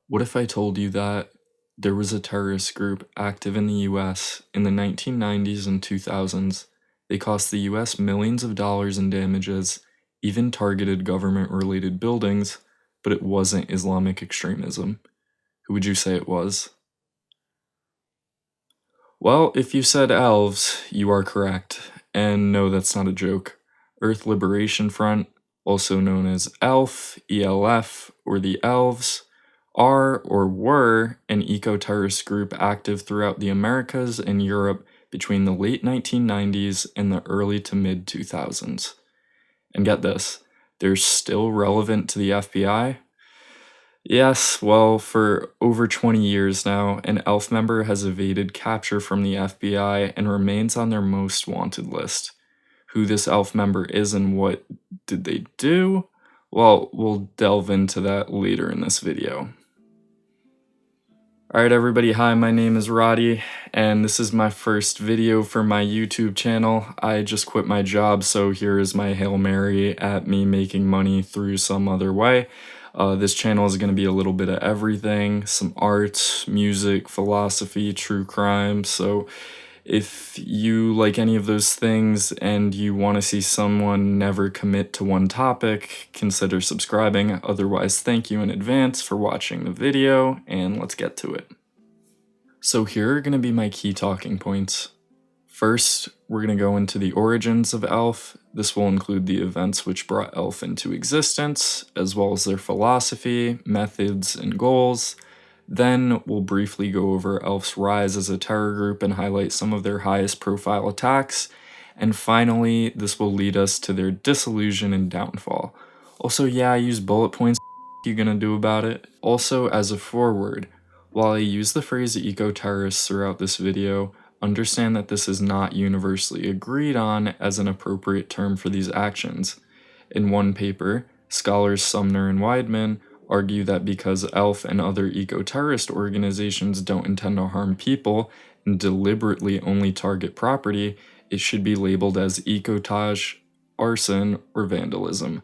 What if I told you that there was a terrorist group active in the US in the 1990s and 2000s? They cost the US millions of dollars in damages, even targeted government-related buildings, but it wasn't Islamic extremism. Who would you say it was? Well, if you said elves, you are correct. And no, that's not a joke. Earth Liberation Front, also known as ELF, ELF, or the Elves, are or were an eco-terrorist group active throughout the Americas and Europe between the late 1990s and the early to mid 2000s. And get this, they're still relevant to the FBI. Yes, well, for over 20 years now, an ELF member has evaded capture from the FBI and remains on their most wanted list. Who this ELF member is and what did they do? Well, we'll delve into that later in this video. Alright everybody, hi, my name is Roddy, and this is my first video for my YouTube channel. I just quit my job, so here is my Hail Mary at me making money through some other way. This channel is going to be a little bit of everything, some art, music, philosophy, true crime, so if you like any of those things and you want to see someone never commit to one topic, consider subscribing. Otherwise, thank you in advance for watching the video, and let's get to it. So here are going to be my key talking points. First, we're going to go into the origins of ELF. This will include the events which brought ELF into existence, as well as their philosophy, methods, and goals. Then we'll briefly go over ELF's rise as a terror group and highlight some of their highest profile attacks. And finally, this will lead us to their dissolution and downfall. Also, yeah, I use bullet points. What are you gonna do about it? Also, as a foreword, while I use the phrase eco-terrorists throughout this video, understand that this is not universally agreed on as an appropriate term for these actions. In one paper, scholars Sumner and Weidman argue that because ELF and other eco-terrorist organizations don't intend to harm people and deliberately only target property, it should be labeled as ecotage, arson, or vandalism.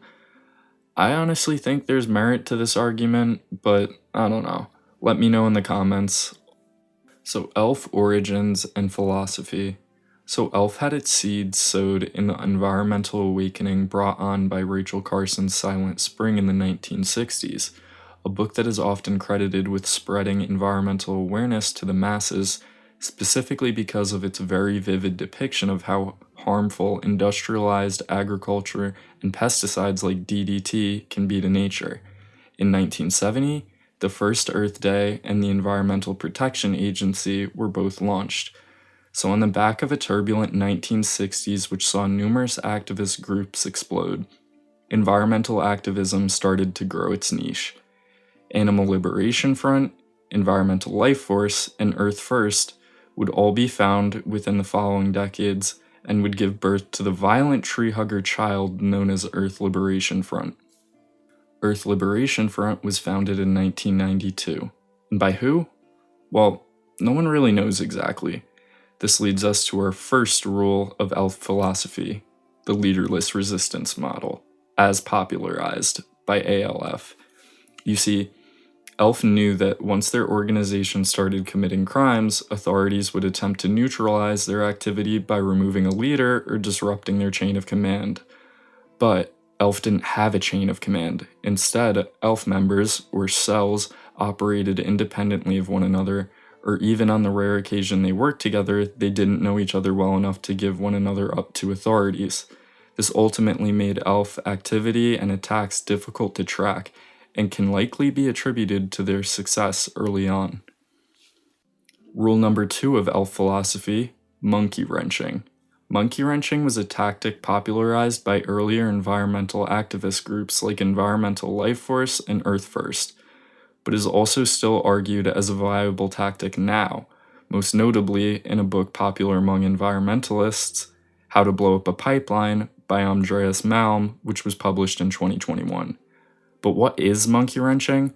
I honestly think there's merit to this argument, but I don't know. Let me know in the comments. So ELF origins and philosophy. So ELF had its seeds sowed in the environmental awakening brought on by Rachel Carson's Silent Spring in the 1960s, a book that is often credited with spreading environmental awareness to the masses, specifically because of its very vivid depiction of how harmful industrialized agriculture and pesticides like DDT can be to nature. In 1970, the first Earth Day and the Environmental Protection Agency were both launched. So on the back of a turbulent 1960s which saw numerous activist groups explode, environmental activism started to grow its niche. Animal Liberation Front, Environmental Life Force, and Earth First would all be found within the following decades and would give birth to the violent tree hugger child known as Earth Liberation Front. Earth Liberation Front was founded in 1992. And by who? Well, no one really knows exactly. This leads us to our first rule of ELF philosophy, the leaderless resistance model, as popularized by ALF. You see, ELF knew that once their organization started committing crimes, authorities would attempt to neutralize their activity by removing a leader or disrupting their chain of command. But ELF didn't have a chain of command. Instead, ELF members, or cells, operated independently of one another, or even on the rare occasion they worked together, they didn't know each other well enough to give one another up to authorities. This ultimately made ELF activity and attacks difficult to track, and can likely be attributed to their success early on. Rule number 2 of ELF philosophy, monkey wrenching. Monkey wrenching was a tactic popularized by earlier environmental activist groups like Environmental Life Force and Earth First, but is also still argued as a viable tactic now, most notably in a book popular among environmentalists, How to Blow Up a Pipeline by Andreas Malm, which was published in 2021. But what is monkey wrenching?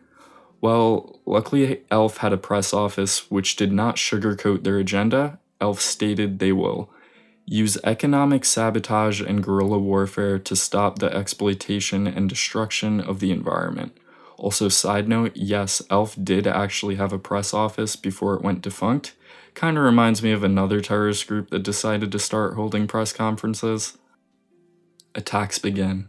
Well, luckily ELF had a press office which did not sugarcoat their agenda. ELF stated they will use economic sabotage and guerrilla warfare to stop the exploitation and destruction of the environment. Also, side note, yes, Elf did actually have a press office before it went defunct. Kinda reminds me of another terrorist group that decided to start holding press conferences. Attacks began.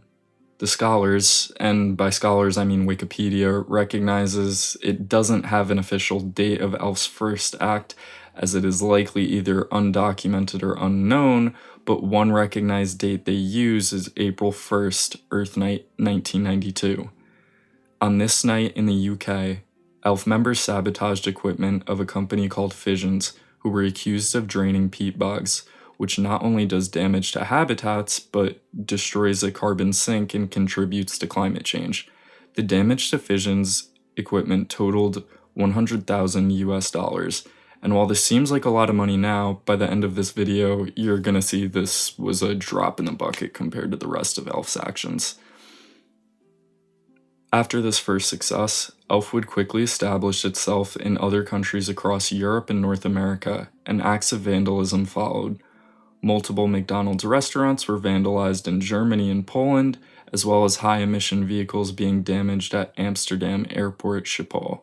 The scholars, and by scholars I mean Wikipedia, recognizes it doesn't have an official date of Elf's first act, as it is likely either undocumented or unknown, but one recognized date they use is April 1st, Earth Night 1992. On this night in the UK, Elf members sabotaged equipment of a company called Fissions, who were accused of draining peat bogs, which not only does damage to habitats, but destroys a carbon sink and contributes to climate change. The damage to Fissions equipment totaled 100,000 US dollars, and while this seems like a lot of money now, by the end of this video, you're gonna see this was a drop in the bucket compared to the rest of Elf's actions. After this first success, Elf would quickly establish itself in other countries across Europe and North America, and acts of vandalism followed. Multiple McDonald's restaurants were vandalized in Germany and Poland, as well as high-emission vehicles being damaged at Amsterdam Airport Schiphol.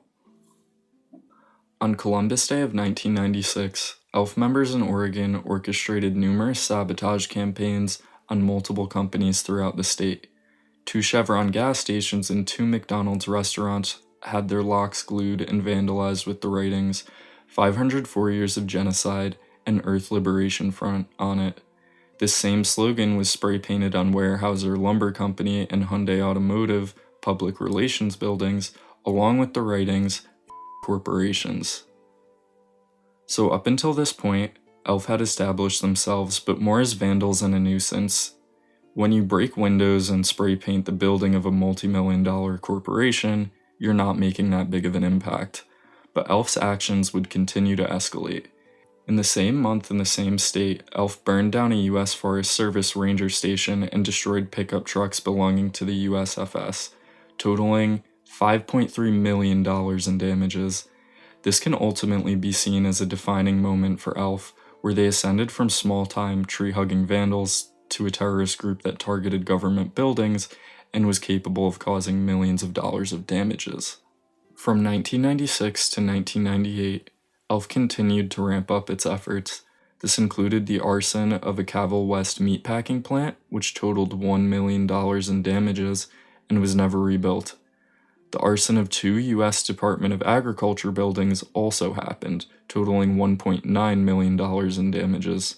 On Columbus Day of 1996, Elf members in Oregon orchestrated numerous sabotage campaigns on multiple companies throughout the state. 2 Chevron gas stations and 2 McDonald's restaurants had their locks glued and vandalized with the writings 504 Years of Genocide and Earth Liberation Front on it. This same slogan was spray painted on Weyerhaeuser Lumber Company and Hyundai Automotive public relations buildings, along with the writings corporations. So up until this point, Elf had established themselves, but more as vandals and a nuisance. When you break windows and spray paint the building of a multi-million-dollar corporation, you're not making that big of an impact. But Elf's actions would continue to escalate. In the same month in the same state, Elf burned down a U.S. Forest Service ranger station and destroyed pickup trucks belonging to the USFS, totaling $5.3 million in damages. This can ultimately be seen as a defining moment for Elf, where they ascended from small-time tree-hugging vandals to a terrorist group that targeted government buildings and was capable of causing millions of dollars of damages. From 1996 to 1998, Elf continued to ramp up its efforts. This included the arson of a Cavill West meatpacking plant, which totaled $1 million in damages and was never rebuilt. The arson of 2 U.S. Department of Agriculture buildings also happened, totaling $1.9 million in damages.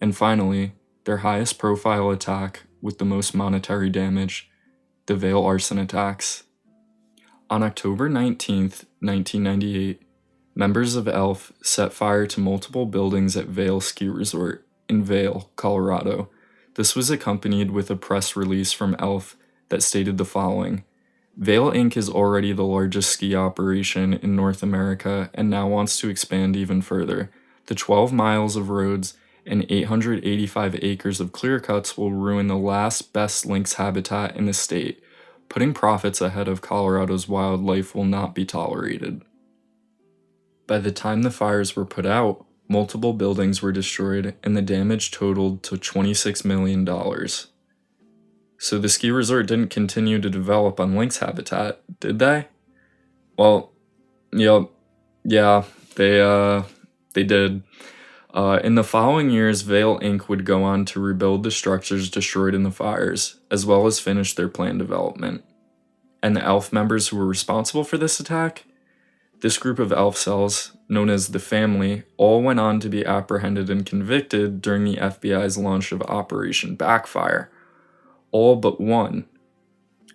And finally, their highest profile attack with the most monetary damage, the Vail arson attacks. On October 19, 1998, members of Elf set fire to multiple buildings at Vail Ski Resort in Vail, Colorado. This was accompanied with a press release from Elf that stated the following: Vail Inc. is already the largest ski operation in North America and now wants to expand even further. The 12 miles of roads and 885 acres of clear cuts will ruin the last best lynx habitat in the state. Putting profits ahead of Colorado's wildlife will not be tolerated. By the time the fires were put out, multiple buildings were destroyed and the damage totaled to $26 million. So the ski resort didn't continue to develop on lynx habitat, did they? Well, yeah, they did. In the following years, Vail Inc. would go on to rebuild the structures destroyed in the fires, as well as finish their planned development. And the Elf members who were responsible for this attack? This group of Elf cells, known as the Family, all went on to be apprehended and convicted during the FBI's launch of Operation Backfire. All but one.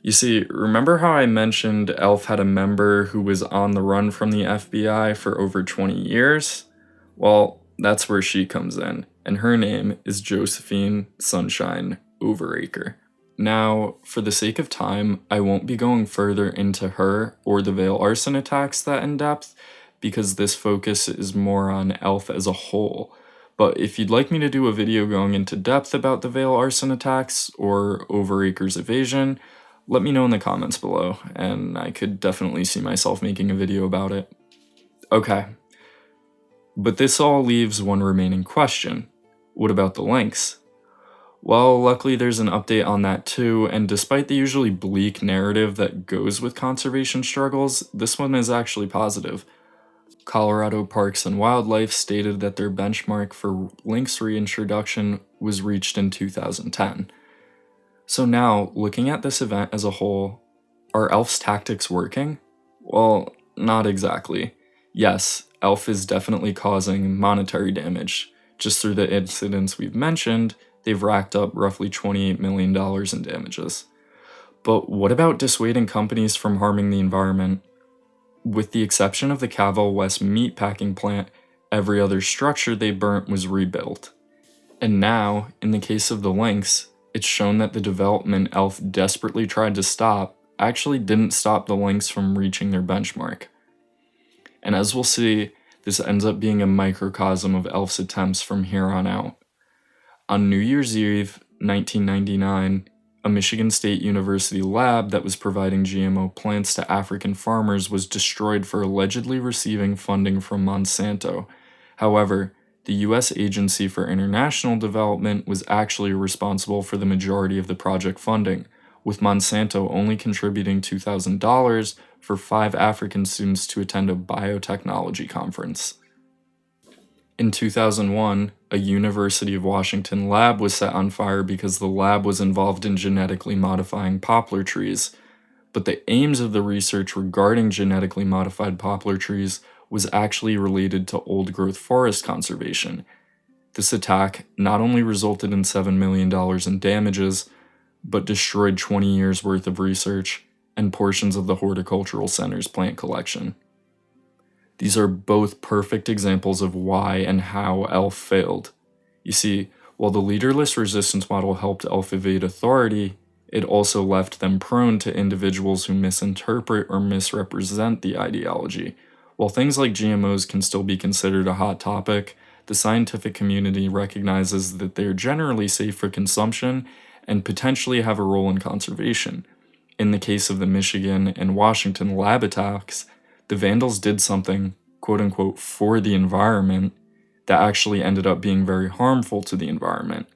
You see, remember how I mentioned Elf had a member who was on the run from the FBI for over 20 years? Well, that's where she comes in, and her name is Josephine Sunshine Overacre. Now, for the sake of time, I won't be going further into her or the Vail arson attacks that in depth, because this focus is more on Elf as a whole. But if you'd like me to do a video going into depth about the Vail arson attacks or Overacre's evasion, let me know in the comments below, and I could definitely see myself making a video about it. Okay. But this all leaves one remaining question. What about the lynx? Well, luckily there's an update on that too, and despite the usually bleak narrative that goes with conservation struggles, this one is actually positive. Colorado Parks and Wildlife stated that their benchmark for lynx reintroduction was reached in 2010. So now, looking at this event as a whole, are ELF's tactics working? Well, not exactly. Yes, ELF is definitely causing monetary damage. Just through the incidents we've mentioned, they've racked up roughly $28 million in damages. But what about dissuading companies from harming the environment? With the exception of the Cavell West meatpacking plant, every other structure they burnt was rebuilt. And now, in the case of the lynx, it's shown that the development ELF desperately tried to stop actually didn't stop the lynx from reaching their benchmark. And as we'll see, this ends up being a microcosm of ELF's attempts from here on out. On New Year's Eve, 1999, a Michigan State University lab that was providing GMO plants to African farmers was destroyed for allegedly receiving funding from Monsanto. However, the US Agency for International Development was actually responsible for the majority of the project funding, with Monsanto only contributing $2,000 for 5 African students to attend a biotechnology conference. In 2001, a University of Washington lab was set on fire because the lab was involved in genetically modifying poplar trees, but the aims of the research regarding genetically modified poplar trees was actually related to old-growth forest conservation. This attack not only resulted in $7 million in damages, but destroyed 20 years worth of research and portions of the Horticultural Center's plant collection. These are both perfect examples of why and how ELF failed. You see, while the leaderless resistance model helped ELF evade authority, it also left them prone to individuals who misinterpret or misrepresent the ideology. While things like GMOs can still be considered a hot topic, the scientific community recognizes that they are generally safe for consumption and potentially have a role in conservation. In the case of the Michigan and Washington lab attacks, the vandals did something, quote-unquote, for the environment that actually ended up being very harmful to the environment.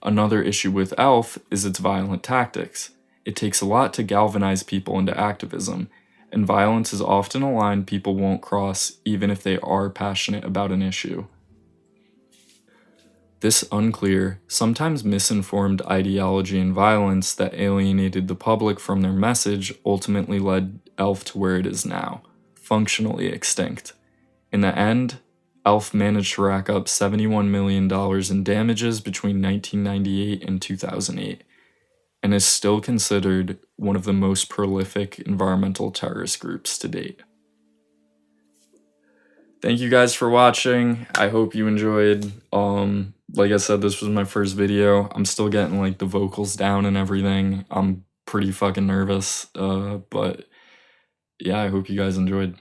Another issue with ELF is its violent tactics. It takes a lot to galvanize people into activism, and violence is often a line people won't cross even if they are passionate about an issue. This unclear, sometimes misinformed ideology and violence that alienated the public from their message ultimately led ELF to where it is now, functionally extinct. In the end, ELF managed to rack up $71 million in damages between 1998 and 2008, and is still considered one of the most prolific environmental terrorist groups to date. Thank you guys for watching. I hope you enjoyed. Like I said, this was my first video. I'm still getting like the vocals down and everything. I'm pretty fucking nervous, but yeah, I hope you guys enjoyed.